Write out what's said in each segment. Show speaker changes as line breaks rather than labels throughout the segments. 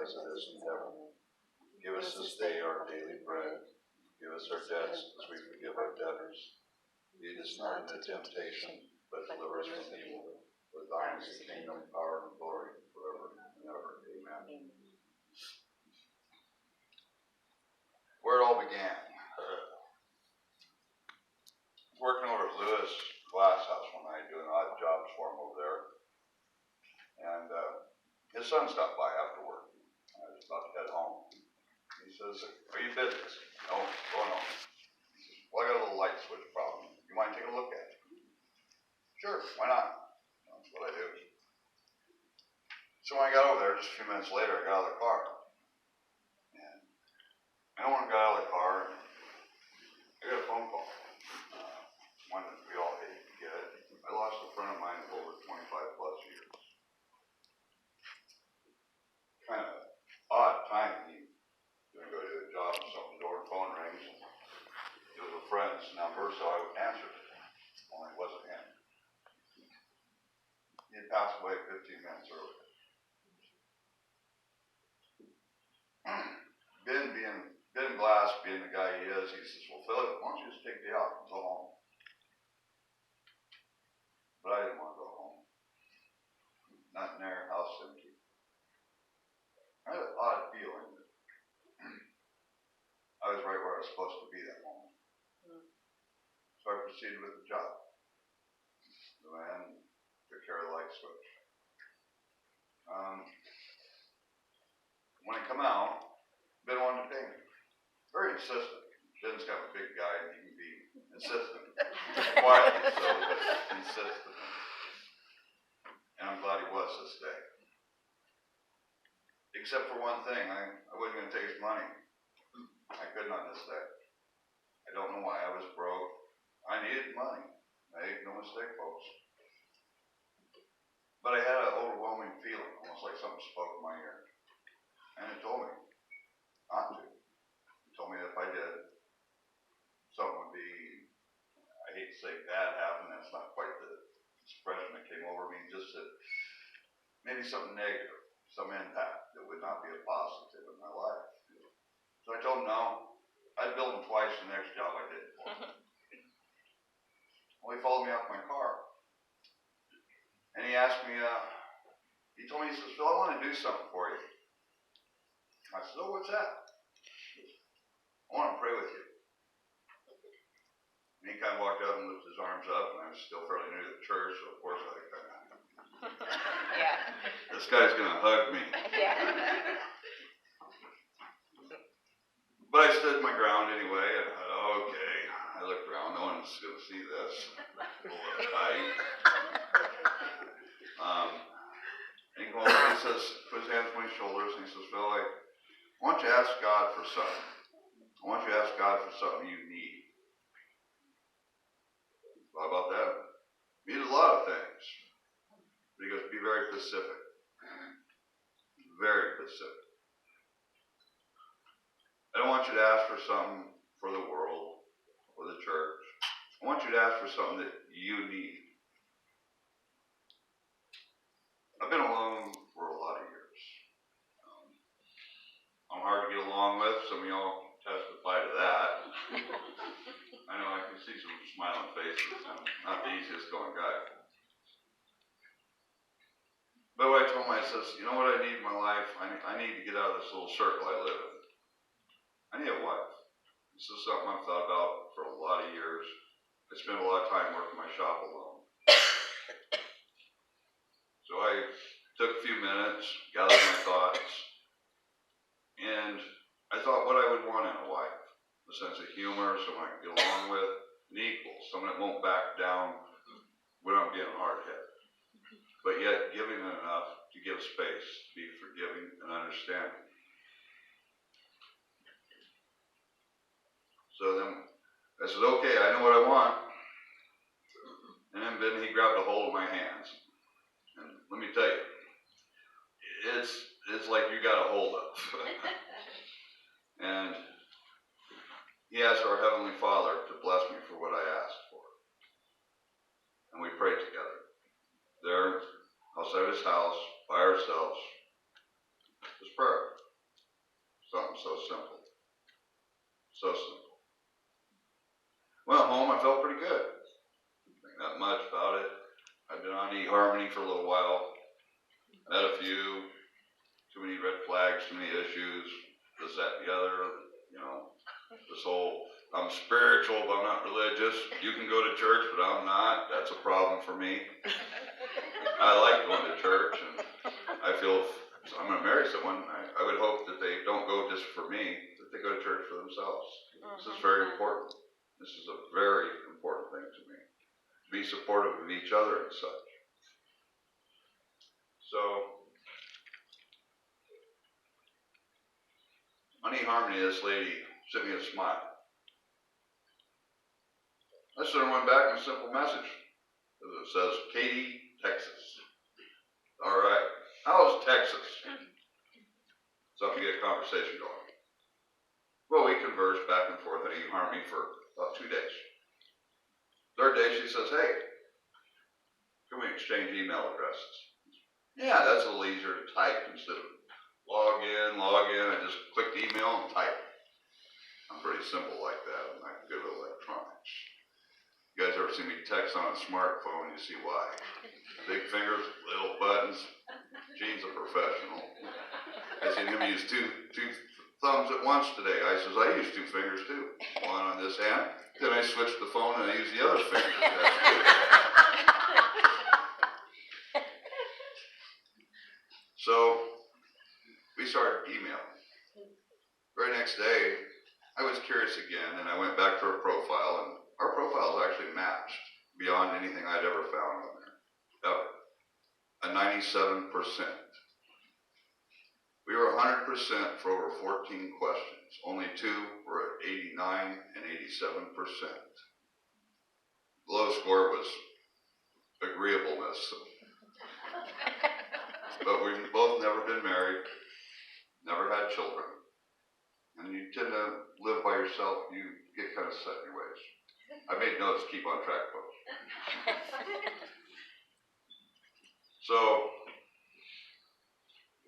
as it is in heaven. Give us this day our daily bread. Give us our debts as we forgive our debtors. Lead us not into temptation, but deliver us from evil. For thine is the kingdom, power, and glory, forever and ever. Amen. Where it all began. Working over at Lewis Glass House one night, doing odd jobs for him over there. And his son stopped by after work. I was about to head home. He says, "Are you busy?" I said, "No, going home." He says, "Well, I got a little light switch problem. You mind taking a look at it?" "Sure, why not?" That's what I do. So when I got over there, just a few minutes later, I got out of the car. And I don't want to get out of the car. I got a phone call. One that we all hate to get. I lost a friend of mine of over 25 plus years. Kind of odd timing. Going to go to a job and something, door phone rings. It was a friend's number, so I answered it. Only it wasn't him. He had passed away 15 minutes earlier. Ben Glass, being the guy he is, he says, "Well, Philip, why don't you just take the out and go home?" But I didn't want to go home. Not in there, house empty. I had an odd feeling that I was right where I was supposed to be that moment. So I proceeded with the job. The man took care of the light switch. When I come out, Ben wanted to pay me. Very insistent. Ben's kind of a big guy and he can be insistent. Quietly so, but insistent. And I'm glad he was this day. Except for one thing, I wasn't going to take his money. I couldn't on this day. I don't know why. I was broke. I needed money. Make no mistake, folks. But I had an overwhelming feeling, almost like something spoke in my ear. And it told me not to. It told me that if I did, something would be, I hate to say bad happen, that's not quite the expression that came over me, just that maybe something negative, some impact that would not be a positive in my life. So I told him no. I'd bill him twice the next job I did for him. Well, he followed me out to my car. And he asked me, he told me, he says, "Phil, I want to do something for you." I said, "Oh, what's that?" He says, "I want to pray with you." And he kind of walked up and lifted his arms up, and I was still fairly new to the church, so of course I kind of, this guy's going to hug me.
Yeah.
But I stood my ground anyway, and I thought, okay. I looked around, no one's going to see this. Pull it tight. And he came over and he says, put his hands on my shoulders, and he says, "Phil, I want you to ask God for something. I want you to ask God for something you need." How about that? You need a lot of things. But he goes, "Be very specific." Very specific. I don't want you to ask for something for the world or the church. I want you to ask for something that you need. I've been alone for a lot of years. I'm hard to get along with. Some of y'all testify to that. I know I can see some smiling faces. I'm not the easiest going guy. But what I told him, I says, "You know what I need in my life? I need to get out of this little circle I live in. I need a wife. This is something I've thought about for a lot of years. I spend a lot of time working my shop alone." So I took a few minutes, gathered my thoughts, and I thought what I would want in a wife. A sense of humor, someone I can get along with, an equal, someone that won't back down when I'm being hard-headed, but yet giving enough to give space, to be forgiving and understanding. So then I said, okay, I know what I want. And then he grabbed a hold of my hands. And let me tell you, it's like you got a hold of. And he asked our Heavenly Father to bless me for what I asked for. And we prayed together. There, outside his house, by ourselves, this prayer. something so simple. So simple. Well, home, I felt pretty good. Not much about it. I've been on eHarmony for a little while. Met a few. Too many red flags, too many issues, this, that, and the other. You know, this whole, I'm spiritual, but I'm not religious. You can go to church, but I'm not. That's a problem for me. I like going to church, and I feel if I'm going to marry someone, I would hope that they don't go just for me, that they go to church for themselves. This is very important. This is a very important thing to me. To be supportive of each other and such. So, on eHarmony, this lady sent me a smile. I sent her one back in a simple message. It says, Katy, Texas. All right. How's Texas? Something to get a conversation going. Well, we conversed back and forth on eHarmony for about 2 days. Third day, she says, hey, can we exchange email addresses? Yeah, that's a little easier to type instead of log in. I just click the email and type. I'm pretty simple like that. I'm not good with electronics. You guys ever see me text on a smartphone? You see why. Big fingers, little buttons. Gene's a professional. I seen him use two thumbs at once today. I says, I use 2 fingers too. One on this hand. Then I switched the phone and I use the other finger. So we started emailing. Very next day, I was curious again, and I went back to her profile, and our profile is actually matched beyond anything I'd ever found on there. Ever. A 97%. We were 100% for over 14 questions. Only 2 were at 89 and 87%. The low score was agreeableness. But we've both never been married, never had children. And you tend to live by yourself, you get kind of set in your ways. I made notes, keep on track, folks. So,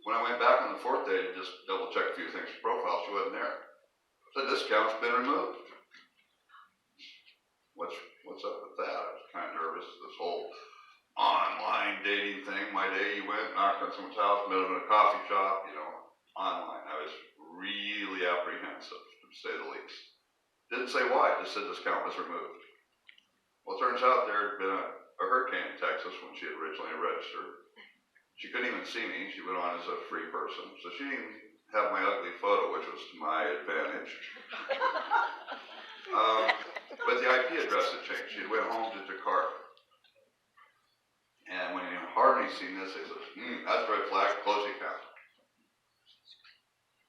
when I went back on the 4th day to just double check a few things for profile, she wasn't there. So this account's been removed. What's up with that? I was kind of nervous. This whole online dating thing. My day, you went, knocked on someone's house, met them in a coffee shop, online. I was really apprehensive, to say the least. Didn't say why, just said this account was removed. Well, it turns out there had been a hurricane in Texas when she had originally registered. She couldn't even see me. She went on as a free person. So she didn't even have my ugly photo, which was to my advantage. But the IP address had changed. She went home to Jakarta. And when eHarmony seen this, they said, that's red flag, close the account.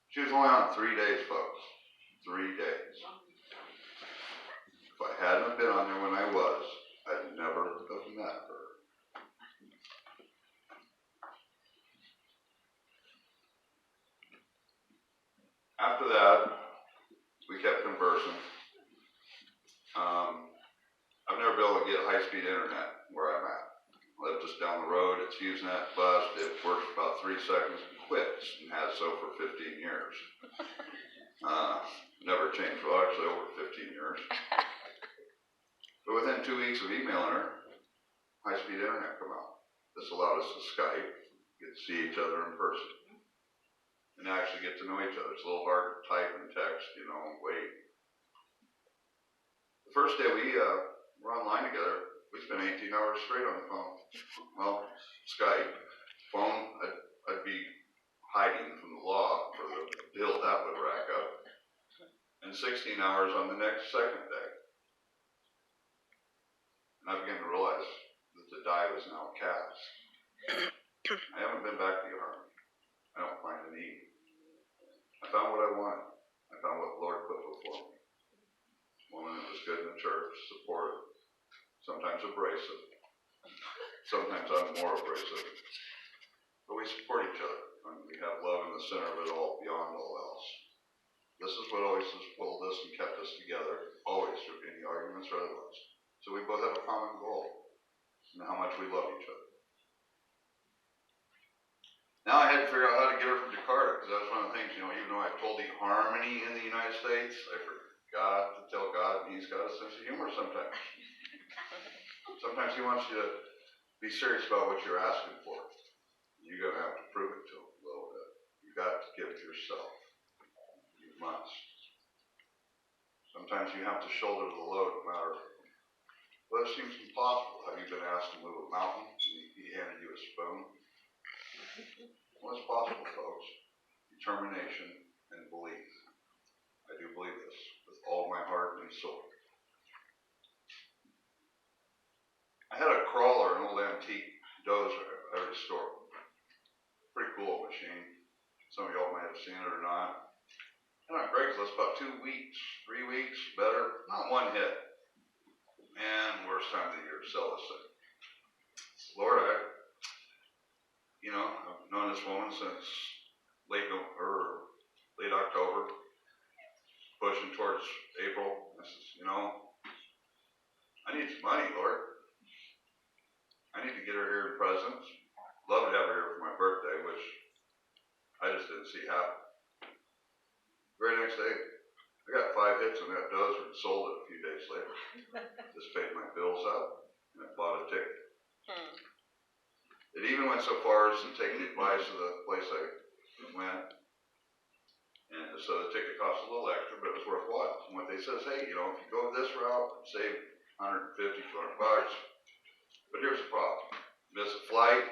She was only on 3 days, folks. 3 days. If I hadn't have been on there when I was, I'd never have met her. After that, we kept conversing. I've never been able to get high-speed internet where I'm at. I live just down the road. It's Usenet bus. It works for about 3 seconds and quits, and has so for 15 years. Never changed. Well, actually, over 15 years. But within 2 weeks of emailing her, high-speed internet come out. This allowed us to Skype, get to see each other in person, and actually get to know each other. It's a little hard to type and text, wait. The first day we were online together, we spent 18 hours straight on the phone. Well, Skype, phone, I'd be hiding from the law for the bill that would rack up. And 16 hours on the second day. And I began to realize that the die was now cast. I haven't been back to eHarmony. I don't find the need. I found what I wanted. I found what the Lord put before me. A woman that was good in the church, supportive, sometimes abrasive. Sometimes I'm more abrasive. But we support each other. And we have love in the center of it all, beyond all else. This is what always has pulled us and kept us together, always through any arguments or otherwise. So we both have a common goal, and how much we love each other. Now I had to figure out how to get her from Jakarta, because that was one of the things, even though I told eHarmony Sometimes he wants you to be serious about what you're asking for. You're going to have to prove it to him a little bit. You've got to give it yourself. You must. Sometimes you have to shoulder the load no matter what it seems impossible. Have you been asked to move a mountain and he handed you a spoon? Well, it's possible, folks. Determination and belief. I do believe this with all my heart and soul. I had a crawler, an old antique dozer I restored. Pretty cool machine. Some of y'all might have seen it or not. And on Craigslist, about 2 weeks, 3 weeks, better, not one hit. Man, worst time of the year to sell this thing. Lord, I've known this woman since late October, pushing towards April. I says, I need some money, Lord. I need to get her here in presents. Love to have her here for my birthday, which I just didn't see happen. Very next day, I got 5 hits on that dozer and sold it a few days later. Just paid my bills up and I bought a ticket. It even went so far as to take the advice of the place I went. And so the ticket cost a little extra, but it was worthwhile. And what they said is, hey, if you go this route, save $150, $200. But here's the problem. Miss a flight,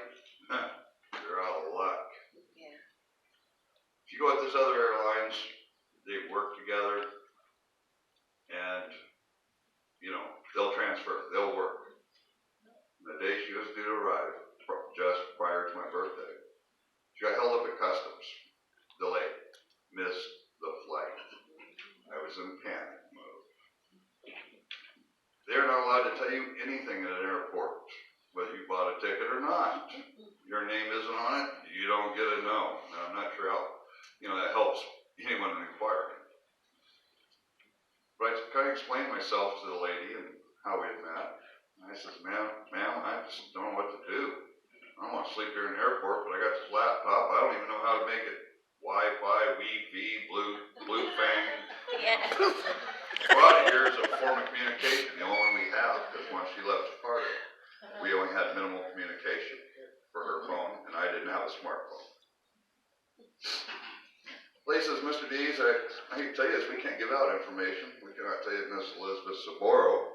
you're out of luck. Yeah. If you go with these other airlines, they work together and, they'll transfer, they'll work. And the day she was due to arrive, just prior to my birthday, she got held up at customs, delayed, missed the flight. I was in panic mode. They're not allowed to tell you anything at an airport, whether you bought a ticket or not. Your name isn't on it, you don't get a no. Now, I'm not sure how, that helps anyone in inquiry. But I kind of explained myself to the lady and how we had met. And I said, ma'am, I just don't know what to do. I don't want to sleep here in the airport, but I got this laptop. I don't even know how to make it Wi-Fi, Wi-Fi, Blue Fang. Yeah. Well, here's a form of communication, the only one we have, because once she left Jakarta, we only had minimal communication for her phone, and I didn't have a smartphone. Lady says, Mr. Dees, I hate to tell you this, we can't give out information. We cannot tell you Miss Elizabeth Saboro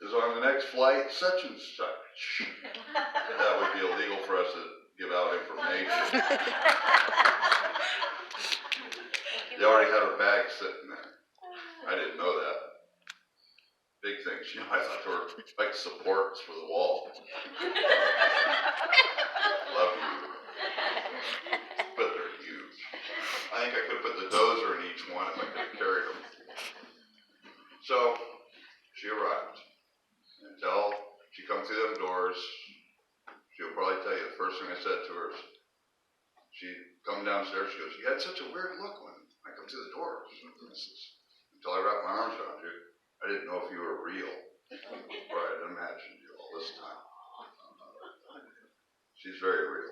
is on the next flight, such and such. That would be illegal for us to give out information. They already had her bag sitting there. I didn't know that. Big things, I thought they were like supports for the wall. Love you. But they're huge. I think I could have put the dozer in each one if I could have carried them. So, she arrived. Until she comes through them doors, she'll probably tell you the first thing I said to her is, she come downstairs, she goes, you had such a weird look when I come through the door. Until I wrapped my arms around you, I didn't know if you were real, or I'd imagined you all this time. She's very real.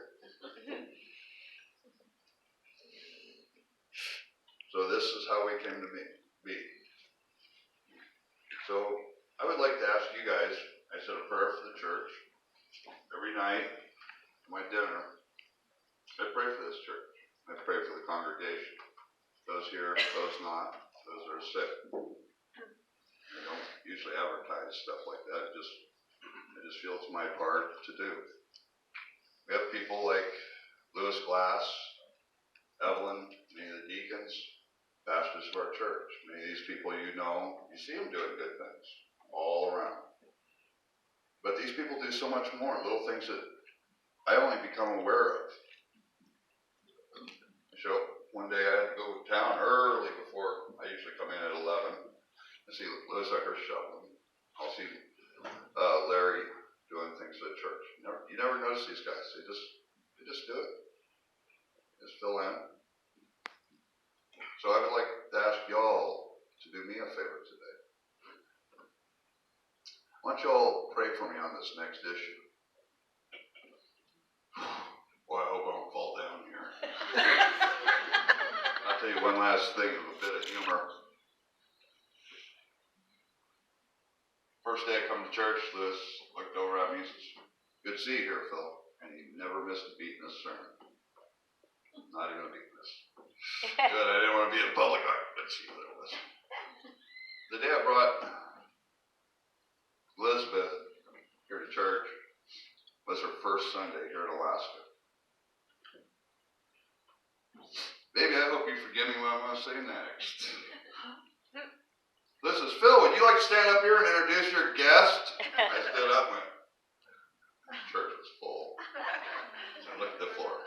So this is how we came to be. So I would like to ask you guys, I said a prayer for the church. Every night, my dinner, I pray for this church. I pray for the congregation. Those here, those not, those that are sick. I don't usually advertise stuff like that. I just feel it's my part to do. We have people like Lewis Glass, Evelyn, many of the deacons, pastors of our church. Many of these people you see them doing good things all around. But these people do so much more, little things that I only become aware of. So one day I had to go to town early before I usually come in at 11. I see Lewis out here shoveling. I'll see Larry doing things at church. You never notice these guys. They just do it. Just fill in. So I would like to ask y'all to do me a favor today. Why don't y'all pray for me on this next issue? Boy, I hope I don't fall down here. I'll tell you one last thing of a bit of humor. First day I come to church, Lewis looked over at me and says, "Good to see you here, Phil." And he never missed a beat in this sermon. Not even a beat in this. Good, I didn't want to be in public art, but see what it was. The day I brought Elizabeth here to church was her first Sunday here in Alaska. Baby, I hope you forgive me what I'm going to say next. This is Phil. Would you like to stand up here and introduce your guest? I stood up and went, church was full. So I looked at the floor.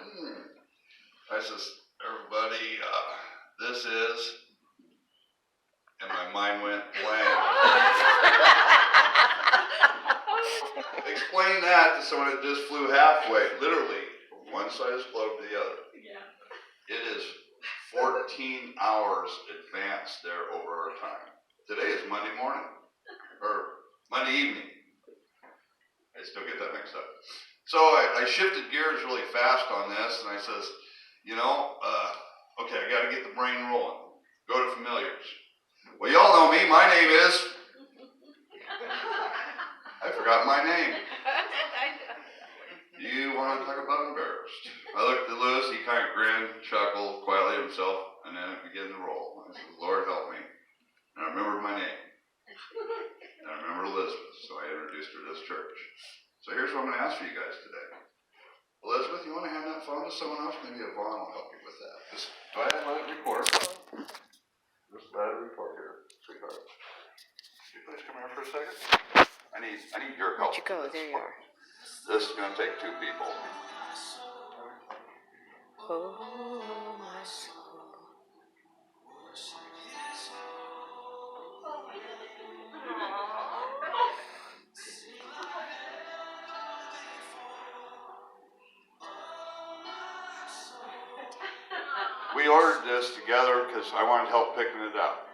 I says, everybody, this is, and my mind went blank. Explain that to someone that just flew halfway, literally, from one side of the globe to the other. Yeah. It is 14 hours advanced there over our time. Today is Monday morning, or Monday evening. I still get that mixed up. So I shifted gears really fast on this, and I says, okay, I got to get the brain rolling. Go to familiars. Well, y'all know me. My name is... I forgot my name. You want to talk about embarrassed? I looked at Lewis. He kind of grinned, chuckled quietly to himself, and then it began to roll. I said, Lord help me. And I remembered my name. And I remembered Elizabeth, so I introduced her to this church. So here's what I'm going to ask for you guys today. Elizabeth, you want to hand that phone to someone else? Maybe Yvonne will help you with that. Just go ahead and let it record. Just let it record here, sweetheart. Could you please come here for a second? I need your help.
Where'd you go? There you are.
This is going to take two people.
Oh, my soul.
We ordered this together because I wanted help picking it up.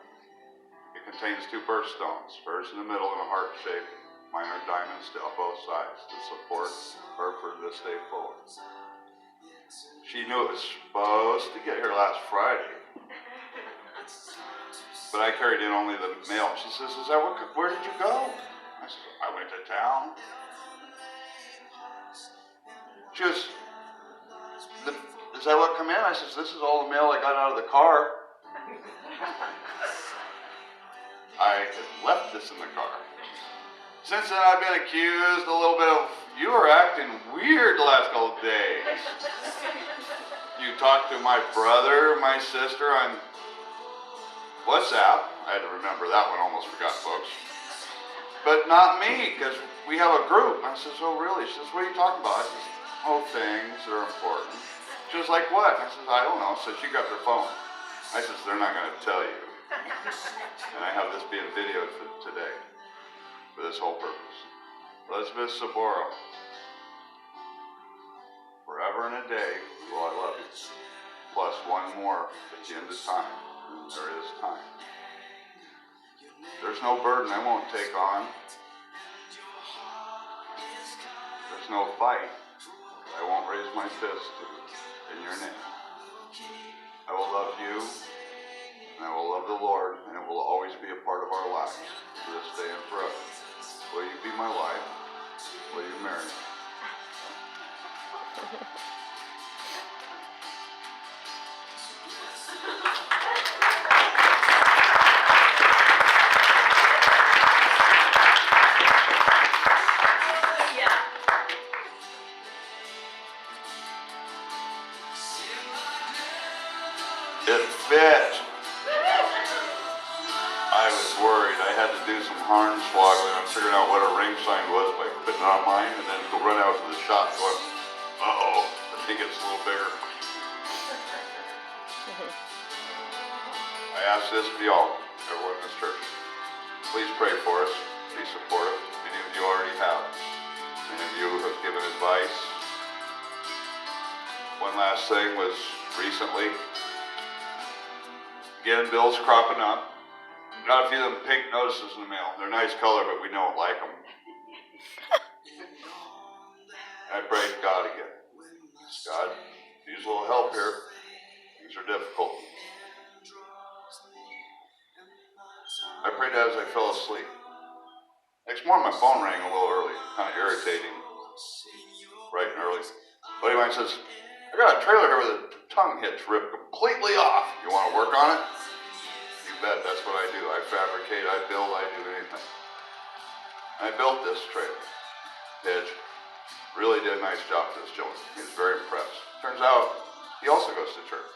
It contains two birthstones, hers in the middle and a heart shape. Mine are diamonds down both sides to support her for this day forward. She knew it was supposed to get here last Friday, but I carried in only the mail. She says, where did you go? I said, I went to town. She goes, does that what come in? I says, this is all the mail I got out of the car. I had left this in the car. Since then, I've been accused a little bit of, you are acting weird the last couple of days. You talked to my brother, my sister on WhatsApp. I had to remember that one, almost forgot, folks. But not me, because we have a group. I says, oh, really? She says, what are you talking about? I says, oh, things that are important. She was like, what? I says, I don't know. So she got their phone. I says, they're not going to tell you. And I have this being videoed for today for this whole purpose. Elizabeth Saboro, forever and a day will I love you. Plus one more at the end of time. And there is time. There's no burden I won't take on. There's no fight I won't raise my fist to in your name. I will love you, and I will love the Lord, and it will always be a part of our lives, to this day and forever. Will you be my wife? Will you marry me? It fit. I was worried. I had to do some hornswoggling and figuring out what a ring sign was by putting it on mine and then go run out to the shop going, uh-oh, I think it's a little bigger. I ask this of y'all, everyone in this church. Please pray for us. Be supportive. Many of you already have. Many of you have given advice. One last thing was recently, again, bills cropping up. Got a few of them pink notices in the mail. They're nice color, but we don't like them. I prayed to God again. God, use a little help here. Things are difficult. I prayed as I fell asleep. I Next morning, my phone rang a little early, kind of irritating, bright and early. A buddy of mine says, I got a trailer here with a tongue hitch ripped completely off. You want to work on it? You bet, that's what I do. I fabricate, I build, I do anything. I built this trailer hitch. Really did a nice job to this gentleman. He was very impressed. Turns out, he also goes to church.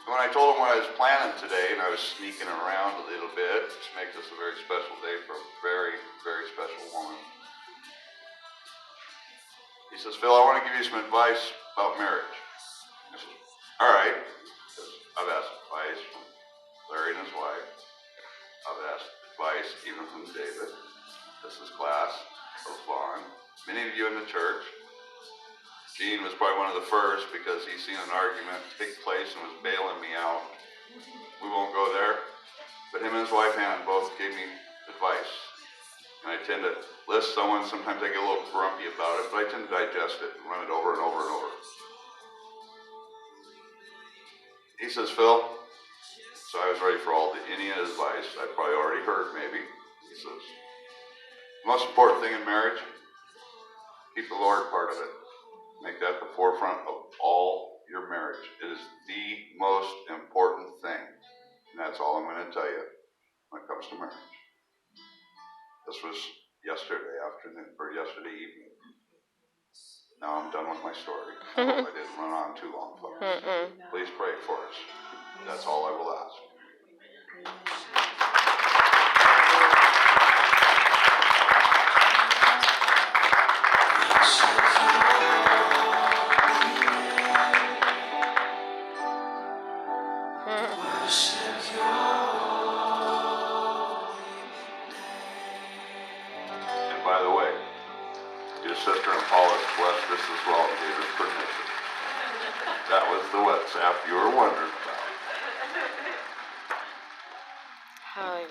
When I told him what I was planning today, and I was sneaking around a little bit, which makes this a very special day for a very, very special woman. He says, Phil, I want to give you some advice about marriage. I said, all right. I've asked advice from Larry and his wife. I've asked advice even from David. This is class. So fun. Many of you in the church. Gene was probably one of the first because he's seen an argument take place and was bailing me out. We won't go there. But him and his wife, Hannah, both gave me advice. And I tend to list someone. Sometimes I get a little grumpy about it, but I tend to digest it and run it over and over and over. He says, Phil, so I was ready for any advice I'd probably already heard maybe. He says, the most important thing in marriage, keep the Lord part of it. Make that the forefront of all your marriage. It is the most important thing. And that's all I'm going to tell you when it comes to marriage. This was yesterday afternoon, or yesterday evening. Now I'm done with my story. I hope I didn't run on too long, folks. Please pray for us. That's all I will ask. And by the way, your sister and Paula blessed this as well and gave us permission. That was the WhatsApp you were wondering about.
Hallelujah.